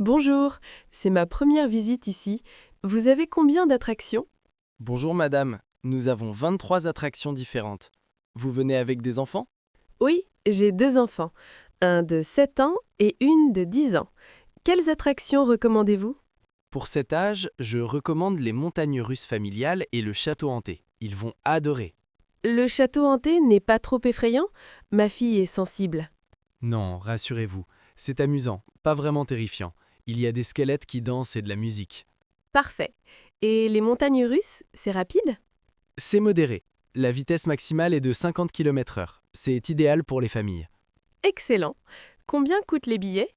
Bonjour, c'est ma première visite ici. Vous avez combien d'attractions? Bonjour madame, nous avons 23 attractions différentes. Vous venez avec des enfants? Oui, j'ai deux enfants, un de 7 ans et une de 10 ans. Quelles attractions recommandez-vous? Pour cet âge, je recommande les montagnes russes familiales et le château hanté. Ils vont adorer. Le château hanté n'est pas trop effrayant? Ma fille est sensible. Non, rassurez-vous, c'est amusant, pas vraiment terrifiant. Il y a des squelettes qui dansent et de la musique. Parfait. Et les montagnes russes, c'est rapide? C'est modéré. La vitesse maximale est de 50 km/h. C'est idéal pour les familles. Excellent. Combien coûtent les billets?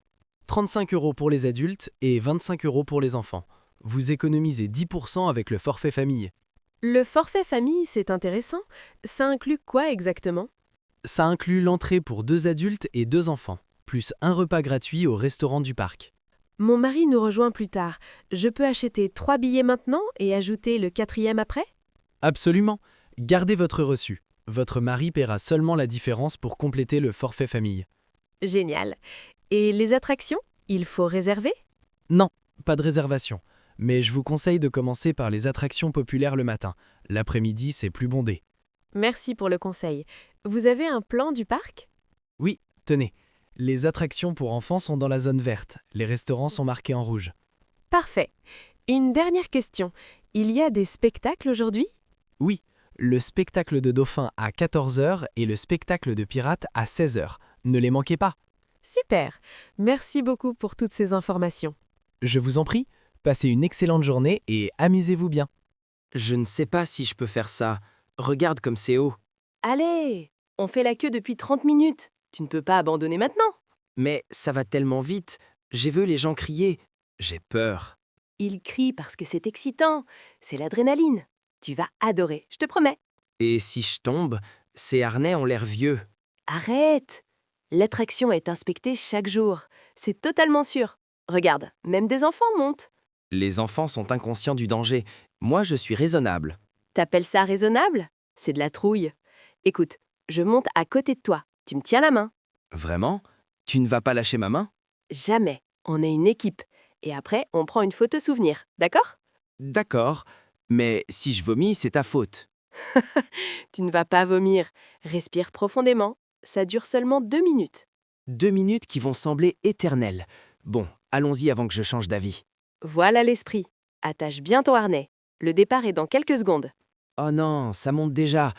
35 € pour les adultes et 25 € pour les enfants. Vous économisez 10% avec le forfait famille. Le forfait famille, c'est intéressant. Ça inclut quoi exactement? Ça inclut l'entrée pour 2 adultes et 2 enfants, plus un repas gratuit au restaurant du parc. Mon mari nous rejoint plus tard. Je peux acheter 3 billets maintenant et ajouter le quatrième après? Absolument. Gardez votre reçu. Votre mari paiera seulement la différence pour compléter le forfait famille. Génial. Et les attractions? Il faut réserver? Non, pas de réservation. Mais je vous conseille de commencer par les attractions populaires le matin. L'après-midi, c'est plus bondé. Merci pour le conseil. Vous avez un plan du parc? Oui, tenez. Les attractions pour enfants sont dans la zone verte. Les restaurants sont marqués en rouge. Parfait. Une dernière question. Il y a des spectacles aujourd'hui? Oui, le spectacle de dauphins à 14 h et le spectacle de pirates à 16 h. Ne les manquez pas. Super. Merci beaucoup pour toutes ces informations. Je vous en prie, passez une excellente journée et amusez-vous bien. Je ne sais pas si je peux faire ça. Regarde comme c'est haut. Allez, on fait la queue depuis 30 minutes. Tu ne peux pas abandonner maintenant. Mais ça va tellement vite. J'ai vu les gens crier. J'ai peur. Ils crient parce que c'est excitant. C'est l'adrénaline. Tu vas adorer, je te promets. Et si je tombe, ces harnais ont l'air vieux. Arrête! L'attraction est inspectée chaque jour. C'est totalement sûr. Regarde, même des enfants montent. Les enfants sont inconscients du danger. Moi, je suis raisonnable. T'appelles ça raisonnable? C'est de la trouille. Écoute, je monte à côté de toi. Tu me tiens la main? Vraiment? Tu ne vas pas lâcher ma main? Jamais. On est une équipe. Et après, on prend une photo souvenir. D'accord? D'accord. Mais si je vomis, c'est ta faute. Tu ne vas pas vomir. Respire profondément. Ça dure seulement 2 minutes. 2 minutes qui vont sembler éternelles. Bon, allons-y avant que je change d'avis. Voilà l'esprit. Attache bien ton harnais. Le départ est dans quelques secondes. Oh non, ça monte déjà.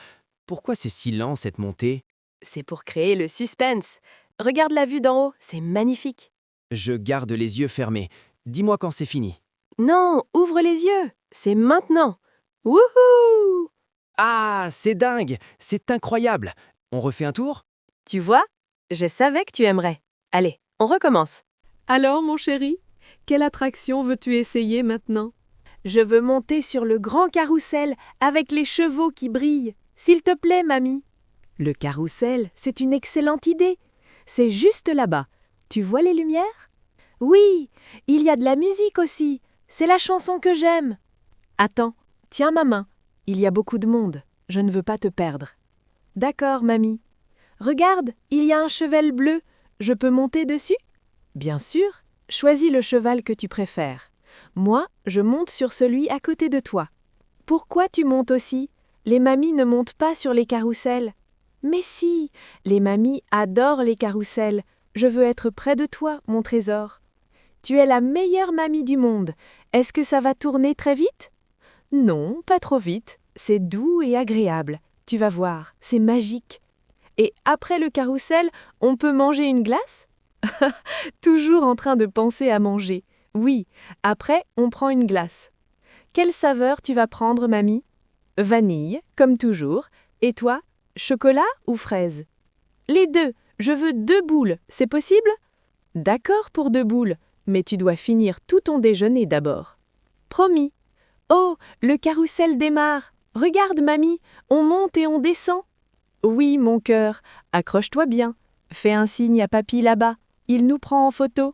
Pourquoi c'est si lent cette montée? C'est pour créer le suspense. Regarde la vue d'en haut, c'est magnifique. Je garde les yeux fermés. Dis-moi quand c'est fini. Non, ouvre les yeux. C'est maintenant. Wouhou! Ah, c'est dingue! C'est incroyable! On refait un tour? Tu vois? Je savais que tu aimerais. Allez, on recommence. Alors, mon chéri, quelle attraction veux-tu essayer maintenant? Je veux monter sur le grand carrousel avec les chevaux qui brillent. S'il te plaît, mamie. Le carrousel, c'est une excellente idée. C'est juste là-bas. Tu vois les lumières? Oui, il y a de la musique aussi. C'est la chanson que j'aime. Attends, tiens ma main. Il y a beaucoup de monde. Je ne veux pas te perdre. D'accord, mamie. Regarde, il y a un cheval bleu. Je peux monter dessus? Bien sûr. Choisis le cheval que tu préfères. Moi, je monte sur celui à côté de toi. Pourquoi tu montes aussi? Les mamies ne montent pas sur les carrousels. Mais si, les mamies adorent les carrousels. Je veux être près de toi, mon trésor. Tu es la meilleure mamie du monde. Est-ce que ça va tourner très vite? Non, pas trop vite. C'est doux et agréable. Tu vas voir, c'est magique. Et après le carrousel, on peut manger une glace? Toujours en train de penser à manger. Oui, après, on prend une glace. Quelle saveur tu vas prendre, mamie? Vanille, comme toujours. Et toi, chocolat ou fraise? Les deux. Je veux 2 boules. C'est possible? D'accord pour 2 boules, mais tu dois finir tout ton déjeuner d'abord. Promis. Oh, le carrousel démarre. Regarde, mamie, on monte et on descend. Oui, mon cœur, accroche-toi bien. Fais un signe à papy là-bas. Il nous prend en photo.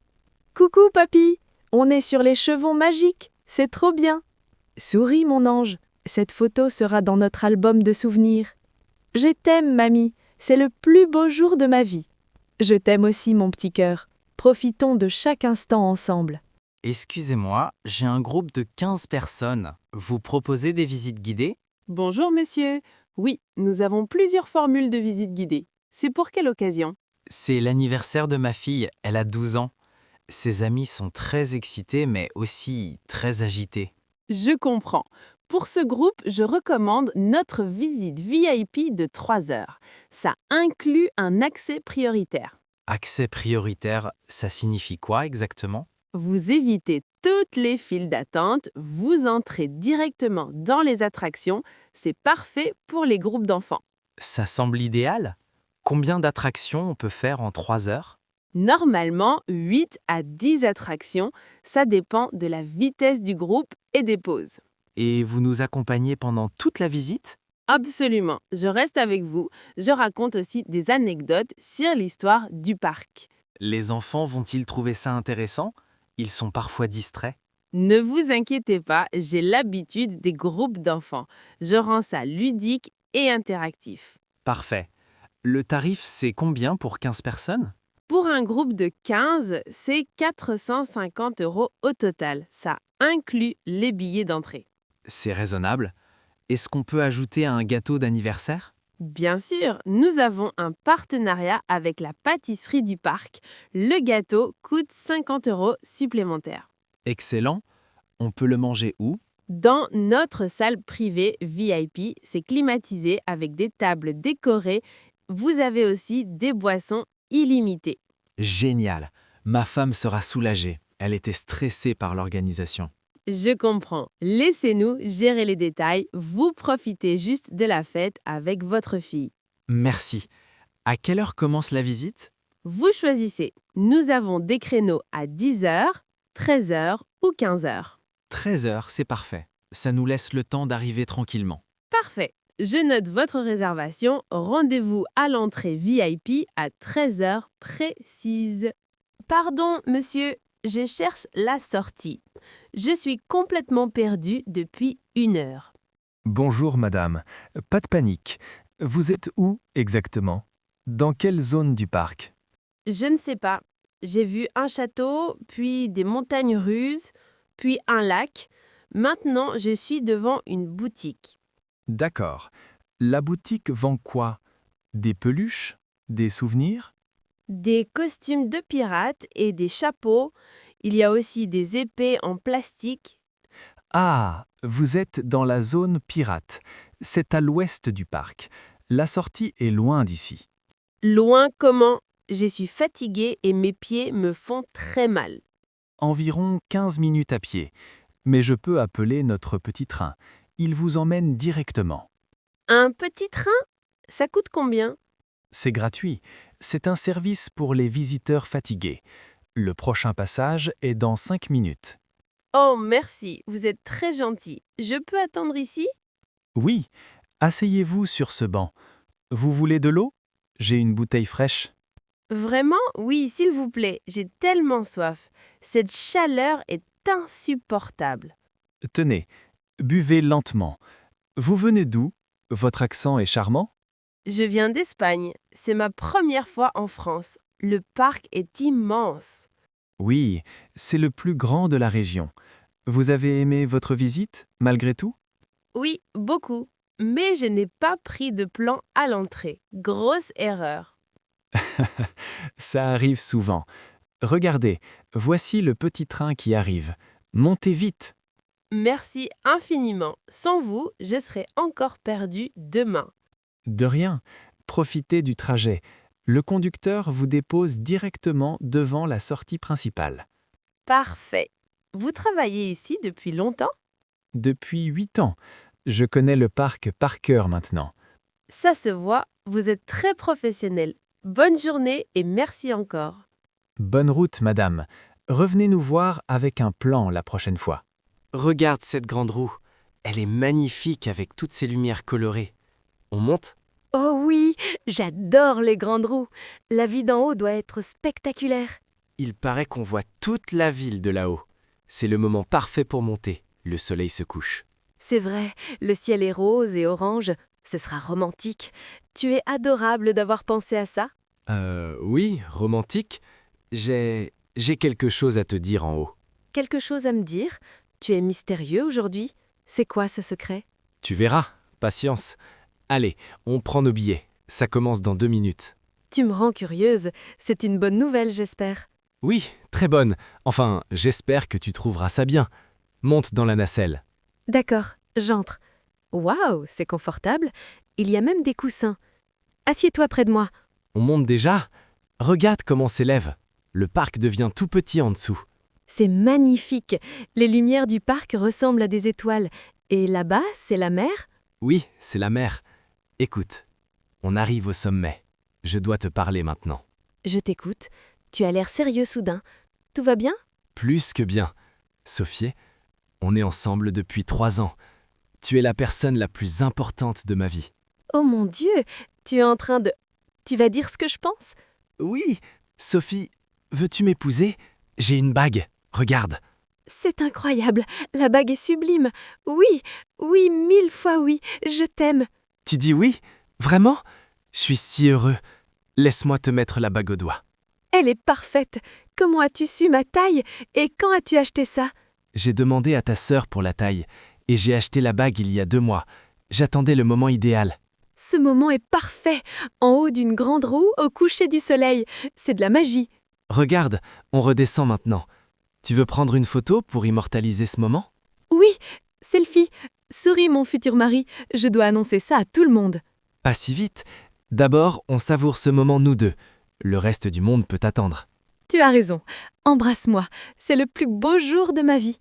Coucou, papy. On est sur les chevaux magiques. C'est trop bien. Souris, mon ange. Cette photo sera dans notre album de souvenirs. Je t'aime, mamie. C'est le plus beau jour de ma vie. Je t'aime aussi, mon petit cœur. Profitons de chaque instant ensemble. Excusez-moi, j'ai un groupe de 15 personnes. Vous proposez des visites guidées? Bonjour, messieurs. Oui, nous avons plusieurs formules de visite guidée. C'est pour quelle occasion? C'est l'anniversaire de ma fille, elle a 12 ans. Ses amis sont très excités mais aussi très agités. Je comprends. Pour ce groupe, je recommande notre visite VIP de 3 heures. Ça inclut un accès prioritaire. Accès prioritaire, ça signifie quoi exactement? Vous évitez toutes les files d'attente, vous entrez directement dans les attractions. C'est parfait pour les groupes d'enfants. Ça semble idéal. Combien d'attractions on peut faire en 3 heures? Normalement, 8 à 10 attractions, ça dépend de la vitesse du groupe et des pauses. Et vous nous accompagnez pendant toute la visite? Absolument, je reste avec vous. Je raconte aussi des anecdotes sur l'histoire du parc. Les enfants vont-ils trouver ça intéressant? Ils sont parfois distraits. Ne vous inquiétez pas, j'ai l'habitude des groupes d'enfants. Je rends ça ludique et interactif. Parfait. Le tarif, c'est combien pour 15 personnes? Pour un groupe de 15, c'est 450 € au total. Ça inclut les billets d'entrée. C'est raisonnable. Est-ce qu'on peut ajouter un gâteau d'anniversaire? Bien sûr, nous avons un partenariat avec la pâtisserie du parc. Le gâteau coûte 50 € supplémentaires. Excellent. On peut le manger où? Dans notre salle privée VIP, c'est climatisé avec des tables décorées. Vous avez aussi des boissons illimitées. Génial. Ma femme sera soulagée. Elle était stressée par l'organisation. Je comprends. Laissez-nous gérer les détails. Vous profitez juste de la fête avec votre fille. Merci. À quelle heure commence la visite? Vous choisissez. Nous avons des créneaux à 10 heures, 13 heures ou 15 heures. 13 heures, c'est parfait. Ça nous laisse le temps d'arriver tranquillement. Parfait. Je note votre réservation. Rendez-vous à l'entrée VIP à 13 heures précises. Pardon, monsieur, je cherche la sortie. Je suis complètement perdue depuis 1 heure. Bonjour madame, pas de panique. Vous êtes où exactement? Dans quelle zone du parc? Je ne sais pas. J'ai vu un château, puis des montagnes russes, puis un lac. Maintenant, je suis devant une boutique. D'accord. La boutique vend quoi? Des peluches? Des souvenirs? Des costumes de pirates et des chapeaux. Il y a aussi des épées en plastique. Ah, vous êtes dans la zone pirate. C'est à l'ouest du parc. La sortie est loin d'ici. Loin comment? Je suis fatiguée et mes pieds me font très mal. Environ 15 minutes à pied. Mais je peux appeler notre petit train. Il vous emmène directement. Un petit train? Ça coûte combien? C'est gratuit. C'est un service pour les visiteurs fatigués. Le prochain passage est dans 5 minutes. Oh, merci, vous êtes très gentil. Je peux attendre ici? Oui, asseyez-vous sur ce banc. Vous voulez de l'eau? J'ai une bouteille fraîche. Vraiment? Oui, s'il vous plaît, j'ai tellement soif. Cette chaleur est insupportable. Tenez, buvez lentement. Vous venez d'où? Votre accent est charmant? Je viens d'Espagne. C'est ma première fois en France. Le parc est immense. Oui, c'est le plus grand de la région. Vous avez aimé votre visite, malgré tout? Oui, beaucoup. Mais je n'ai pas pris de plan à l'entrée. Grosse erreur. Ça arrive souvent. Regardez, voici le petit train qui arrive. Montez vite! Merci infiniment. Sans vous, je serais encore perdue demain. De rien, profitez du trajet. Le conducteur vous dépose directement devant la sortie principale. Parfait. Vous travaillez ici depuis longtemps? Depuis 8 ans, je connais le parc par cœur maintenant. Ça se voit, vous êtes très professionnel. Bonne journée et merci encore. Bonne route, madame. Revenez nous voir avec un plan la prochaine fois. Regarde cette grande roue. Elle est magnifique avec toutes ces lumières colorées. On monte? Oh oui, j'adore les grandes roues. La vue d'en haut doit être spectaculaire. Il paraît qu'on voit toute la ville de là-haut. C'est le moment parfait pour monter. Le soleil se couche. C'est vrai, le ciel est rose et orange. Ce sera romantique. Tu es adorable d'avoir pensé à ça. Oui, romantique. J'ai quelque chose à te dire en haut. quelque chose à me dire? Tu es mystérieux aujourd'hui. C'est quoi ce secret? Tu verras, patience. Allez, on prend nos billets. Ça commence dans 2 minutes. Tu me rends curieuse. C'est une bonne nouvelle, j'espère. Oui, très bonne. Enfin, j'espère que tu trouveras ça bien. Monte dans la nacelle. D'accord, j'entre. Waouh, c'est confortable. Il y a même des coussins. Assieds-toi près de moi. On monte déjà? Regarde comment s'élève. Le parc devient tout petit en dessous. C'est magnifique. Les lumières du parc ressemblent à des étoiles. Et là-bas, c'est la mer? Oui, c'est la mer. Écoute, on arrive au sommet. Je dois te parler maintenant. Je t'écoute. Tu as l'air sérieux soudain. Tout va bien? Plus que bien. Sophie, on est ensemble depuis 3 ans. Tu es la personne la plus importante de ma vie. Oh mon Dieu, tu es en train de... Tu vas dire ce que je pense? Oui, Sophie, veux-tu m'épouser? J'ai une bague, regarde. C'est incroyable. La bague est sublime. Oui, oui, 1000 fois oui. Je t'aime. Tu dis oui? Vraiment? Je suis si heureux. Laisse-moi te mettre la bague au doigt. Elle est parfaite. Comment as-tu su ma taille? Et quand as-tu acheté ça? J'ai demandé à ta sœur pour la taille, et j'ai acheté la bague il y a 2 mois. J'attendais le moment idéal. Ce moment est parfait. En haut d'une grande roue, au coucher du soleil. C'est de la magie. Regarde, on redescend maintenant. Tu veux prendre une photo pour immortaliser ce moment? Oui, selfie. Souris, mon futur mari. Je dois annoncer ça à tout le monde. Pas si vite. D'abord, on savoure ce moment nous deux. Le reste du monde peut attendre. Tu as raison. Embrasse-moi. C'est le plus beau jour de ma vie.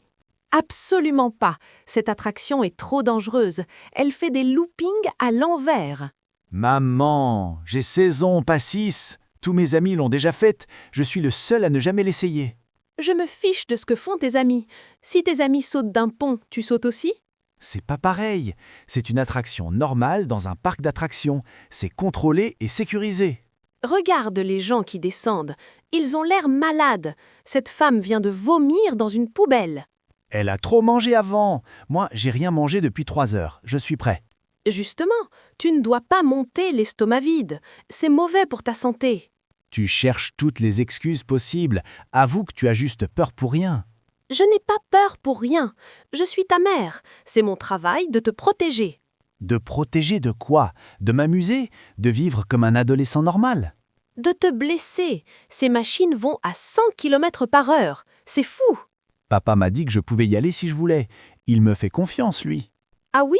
Absolument pas. Cette attraction est trop dangereuse. Elle fait des loopings à l'envers. Maman, j'ai 16 ans, pas 6. Tous mes amis l'ont déjà faite. Je suis le seul à ne jamais l'essayer. Je me fiche de ce que font tes amis. Si tes amis sautent d'un pont, tu sautes aussi? C'est pas pareil. C'est une attraction normale dans un parc d'attractions. C'est contrôlé et sécurisé. Regarde les gens qui descendent. Ils ont l'air malades. Cette femme vient de vomir dans une poubelle. Elle a trop mangé avant. Moi, j'ai rien mangé depuis 3 heures. Je suis prêt. Justement, tu ne dois pas monter l'estomac vide. C'est mauvais pour ta santé. Tu cherches toutes les excuses possibles. Avoue que tu as juste peur pour rien. Je n'ai pas peur pour rien. Je suis ta mère. C'est mon travail de te protéger. De protéger de quoi? De m'amuser? De vivre comme un adolescent normal? De te blesser. Ces machines vont à 100 km/h. C'est fou. Papa m'a dit que je pouvais y aller si je voulais. Il me fait confiance, lui. Ah oui?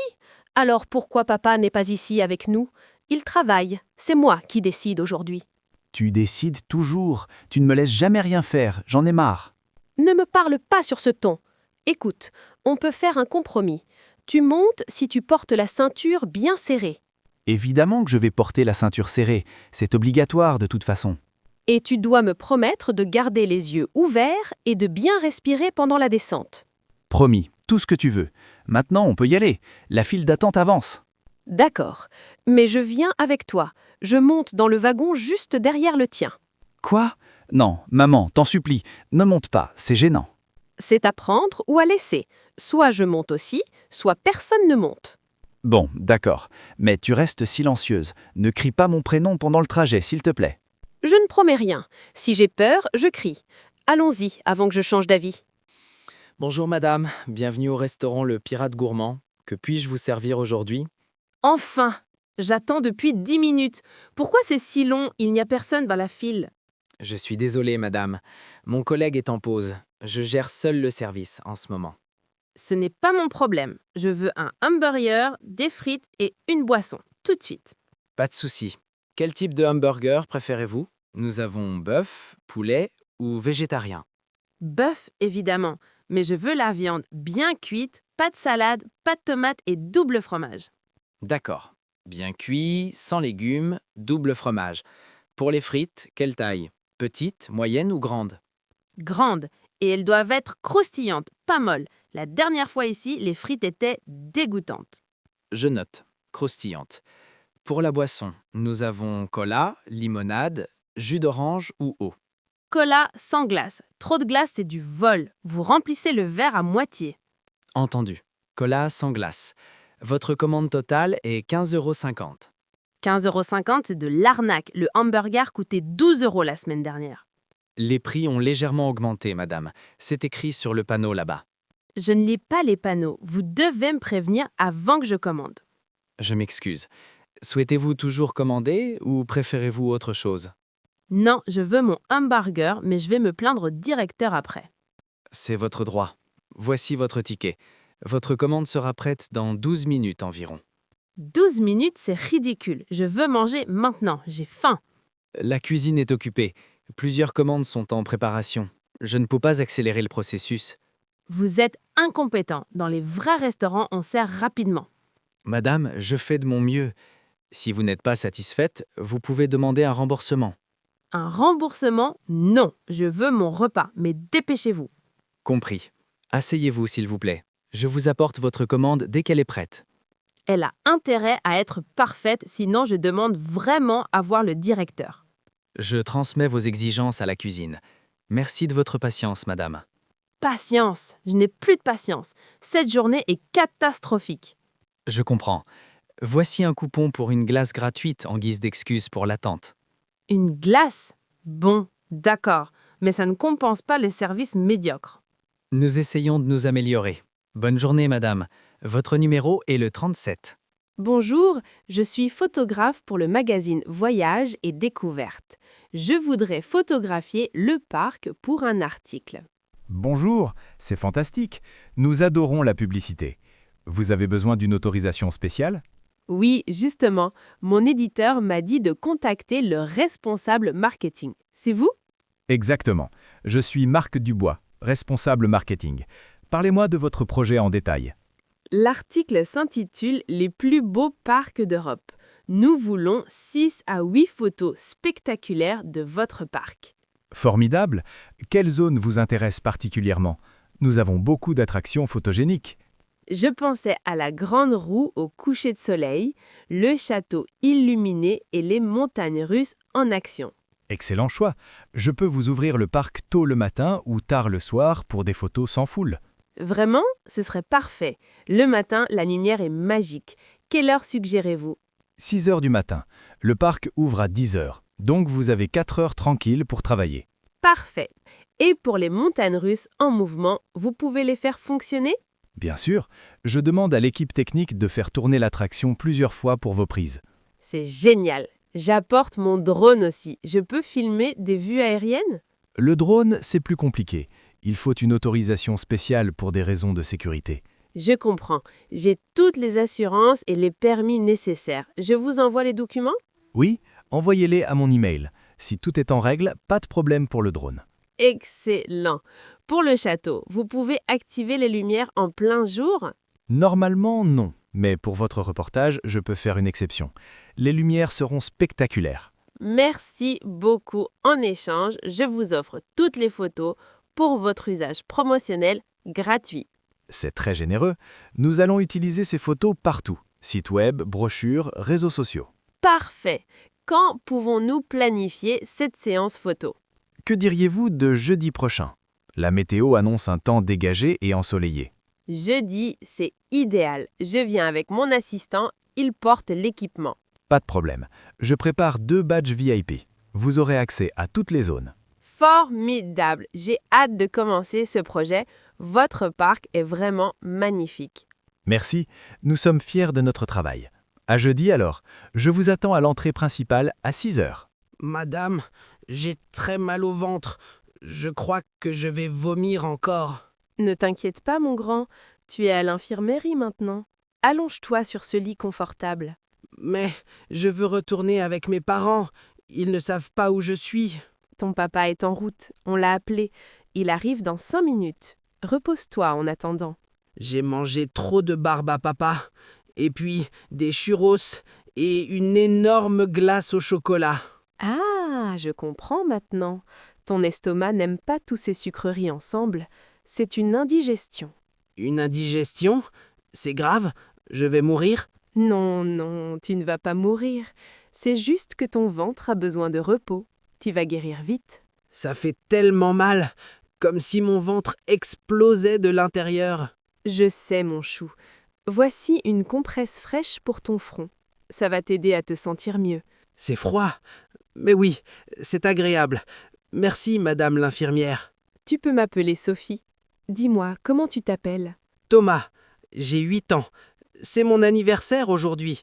Alors pourquoi papa n'est pas ici avec nous? Il travaille. C'est moi qui décide aujourd'hui. Tu décides toujours. Tu ne me laisses jamais rien faire. J'en ai marre. Ne me parle pas sur ce ton. Écoute, on peut faire un compromis. Tu montes si tu portes la ceinture bien serrée. Évidemment que je vais porter la ceinture serrée. C'est obligatoire de toute façon. Et tu dois me promettre de garder les yeux ouverts et de bien respirer pendant la descente. Promis, tout ce que tu veux. Maintenant, on peut y aller. La file d'attente avance. D'accord, mais je viens avec toi. Je monte dans le wagon juste derrière le tien. Quoi? Non, maman, t'en supplie, ne monte pas, c'est gênant. C'est à prendre ou à laisser. Soit je monte aussi, soit personne ne monte. Bon, d'accord, mais tu restes silencieuse. Ne crie pas mon prénom pendant le trajet, s'il te plaît. Je ne promets rien. Si j'ai peur, je crie. Allons-y avant que je change d'avis. Bonjour madame, bienvenue au restaurant Le Pirate Gourmand. Que puis-je vous servir aujourd'hui? Enfin! J'attends depuis 10 minutes. Pourquoi c'est si long? Il n'y a personne dans la file. Je suis désolé madame, mon collègue est en pause. Je gère seul le service en ce moment. Ce n'est pas mon problème. Je veux un hamburger, des frites et une boisson. Tout de suite. Pas de souci. Quel type de hamburger préférez-vous? Nous avons bœuf, poulet ou végétarien. Bœuf, évidemment. Mais je veux la viande bien cuite, pas de salade, pas de tomates et double fromage. D'accord. Bien cuit, sans légumes, double fromage. Pour les frites, quelle taille? Petite, moyenne ou grande? Grande. Et elles doivent être croustillantes, pas molles. La dernière fois ici, les frites étaient dégoûtantes. Je note. Croustillante. Pour la boisson, nous avons cola, limonade, jus d'orange ou eau. Cola sans glace. Trop de glace, c'est du vol. Vous remplissez le verre à moitié. Entendu. Cola sans glace. Votre commande totale est 15,50 €. 15,50 €, c'est de l'arnaque. Le hamburger coûtait 12 € la semaine dernière. Les prix ont légèrement augmenté, madame. C'est écrit sur le panneau là-bas. Je ne lis pas les panneaux. Vous devez me prévenir avant que je commande. Je m'excuse. Souhaitez-vous toujours commander ou préférez-vous autre chose? Non, je veux mon hamburger, mais je vais me plaindre au directeur après. C'est votre droit. Voici votre ticket. Votre commande sera prête dans 12 minutes environ. 12 minutes, c'est ridicule. Je veux manger maintenant. J'ai faim. La cuisine est occupée. Plusieurs commandes sont en préparation. Je ne peux pas accélérer le processus. Vous êtes incompétent. Dans les vrais restaurants, on sert rapidement. Madame, je fais de mon mieux. Si vous n'êtes pas satisfaite, vous pouvez demander un remboursement. Un remboursement? Non. Je veux mon repas, mais dépêchez-vous. Compris. Asseyez-vous, s'il vous plaît. Je vous apporte votre commande dès qu'elle est prête. Elle a intérêt à être parfaite, sinon je demande vraiment à voir le directeur. Je transmets vos exigences à la cuisine. Merci de votre patience, madame. Patience. Je n'ai plus de patience. Cette journée est catastrophique. Je comprends. Voici un coupon pour une glace gratuite en guise d'excuse pour l'attente. Une glace? Bon, d'accord, mais ça ne compense pas les services médiocres. Nous essayons de nous améliorer. Bonne journée, madame. Votre numéro est le 37. Bonjour, je suis photographe pour le magazine Voyage et Découverte. Je voudrais photographier le parc pour un article. Bonjour, c'est fantastique. Nous adorons la publicité. Vous avez besoin d'une autorisation spéciale? Oui, justement, mon éditeur m'a dit de contacter le responsable marketing. C'est vous? Exactement. Je suis Marc Dubois, responsable marketing. Parlez-moi de votre projet en détail. L'article s'intitule « Les plus beaux parcs d'Europe ». Nous voulons 6 à 8 photos spectaculaires de votre parc. Formidable. Quelle zone vous intéresse particulièrement? Nous avons beaucoup d'attractions photogéniques. Je pensais à la Grande Roue au coucher de soleil, le château illuminé et les montagnes russes en action. Excellent choix. Je peux vous ouvrir le parc tôt le matin ou tard le soir pour des photos sans foule. Vraiment, ce serait parfait. Le matin, la lumière est magique. Quelle heure suggérez-vous? 6 heures du matin. Le parc ouvre à 10 heures. Donc vous avez 4 heures tranquilles pour travailler. Parfait. Et pour les montagnes russes en mouvement, vous pouvez les faire fonctionner? Bien sûr, je demande à l'équipe technique de faire tourner l'attraction plusieurs fois pour vos prises. C'est génial. J'apporte mon drone aussi. Je peux filmer des vues aériennes? Le drone, c'est plus compliqué. Il faut une autorisation spéciale pour des raisons de sécurité. Je comprends. J'ai toutes les assurances et les permis nécessaires. Je vous envoie les documents? Oui, envoyez-les à mon email. Si tout est en règle, pas de problème pour le drone. Excellent. Pour le château, vous pouvez activer les lumières en plein jour? Normalement, non. Mais pour votre reportage, je peux faire une exception. Les lumières seront spectaculaires. Merci beaucoup. En échange, je vous offre toutes les photos pour votre usage promotionnel gratuit. C'est très généreux. Nous allons utiliser ces photos partout. Site web, brochures, réseaux sociaux. Parfait. Quand pouvons-nous planifier cette séance photo? Que diriez-vous de jeudi prochain? La météo annonce un temps dégagé et ensoleillé. Jeudi, c'est idéal. Je viens avec mon assistant, il porte l'équipement. Pas de problème. Je prépare 2 badges VIP. Vous aurez accès à toutes les zones. Formidable. J'ai hâte de commencer ce projet. Votre parc est vraiment magnifique. Merci, nous sommes fiers de notre travail. À jeudi alors. Je vous attends à l'entrée principale à 6 heures. Madame, j'ai très mal au ventre. Je crois que je vais vomir encore. Ne t'inquiète pas, mon grand. Tu es à l'infirmerie maintenant. Allonge-toi sur ce lit confortable. Mais je veux retourner avec mes parents. Ils ne savent pas où je suis. Ton papa est en route. On l'a appelé. Il arrive dans 5 minutes. Repose-toi en attendant. J'ai mangé trop de barbe à papa. Et puis des churros et une énorme glace au chocolat. Ah, je comprends maintenant. Ton estomac n'aime pas tous ces sucreries ensemble. C'est une indigestion. Une indigestion? C'est grave? Je vais mourir? Non, non, tu ne vas pas mourir. C'est juste que ton ventre a besoin de repos. Tu vas guérir vite. Ça fait tellement mal, comme si mon ventre explosait de l'intérieur. Je sais, mon chou. Voici une compresse fraîche pour ton front. Ça va t'aider à te sentir mieux. C'est froid. Mais oui, c'est agréable. Merci, madame l'infirmière. Tu peux m'appeler Sophie. Dis-moi, comment tu t'appelles? Thomas, j'ai 8 ans. C'est mon anniversaire aujourd'hui.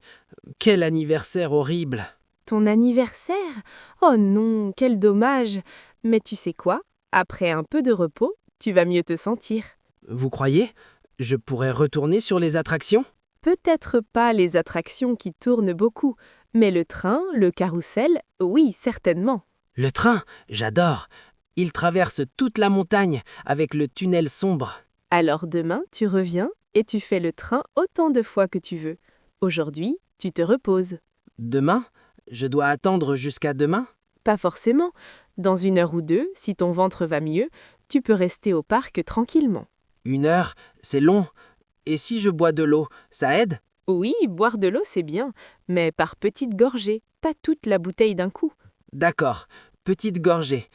Quel anniversaire horrible. Ton anniversaire? Oh non, quel dommage. Mais tu sais quoi? Après un peu de repos, tu vas mieux te sentir. Vous croyez? Je pourrais retourner sur les attractions? Peut-être pas les attractions qui tournent beaucoup, mais le train, le carrousel, oui, certainement. Le train, j'adore. Il traverse toute la montagne avec le tunnel sombre. Alors demain, tu reviens et tu fais le train autant de fois que tu veux. Aujourd'hui, tu te reposes. Demain? Je dois attendre jusqu'à demain? Pas forcément. Dans 1 heure ou 2, si ton ventre va mieux, tu peux rester au parc tranquillement. 1 heure, c'est long. Et si je bois de l'eau, ça aide? Oui, boire de l'eau, c'est bien, mais par petites gorgées, pas toute la bouteille d'un coup. D'accord, petite gorgée.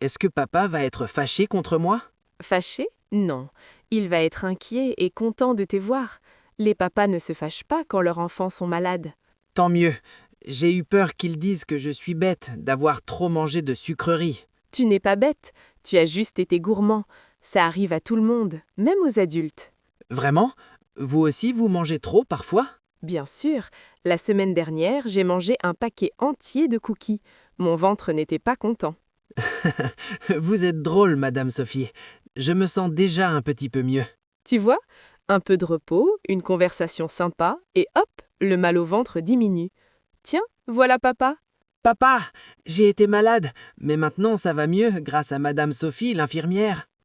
Est-ce que papa va être fâché contre moi? Fâché? Non. Il va être inquiet et content de te voir. Les papas ne se fâchent pas quand leurs enfants sont malades. Tant mieux. J'ai eu peur qu'ils disent que je suis bête d'avoir trop mangé de sucreries. Tu n'es pas bête, tu as juste été gourmand. Ça arrive à tout le monde, même aux adultes. Vraiment? Vous aussi, vous mangez trop parfois? Bien sûr, la semaine dernière, j'ai mangé un paquet entier de cookies. Mon ventre n'était pas content. Vous êtes drôle, Madame Sophie. Je me sens déjà un petit peu mieux. Tu vois, un peu de repos, une conversation sympa, et hop, le mal au ventre diminue. Tiens, voilà papa. Papa, j'ai été malade, mais maintenant ça va mieux grâce à Madame Sophie, l'infirmière.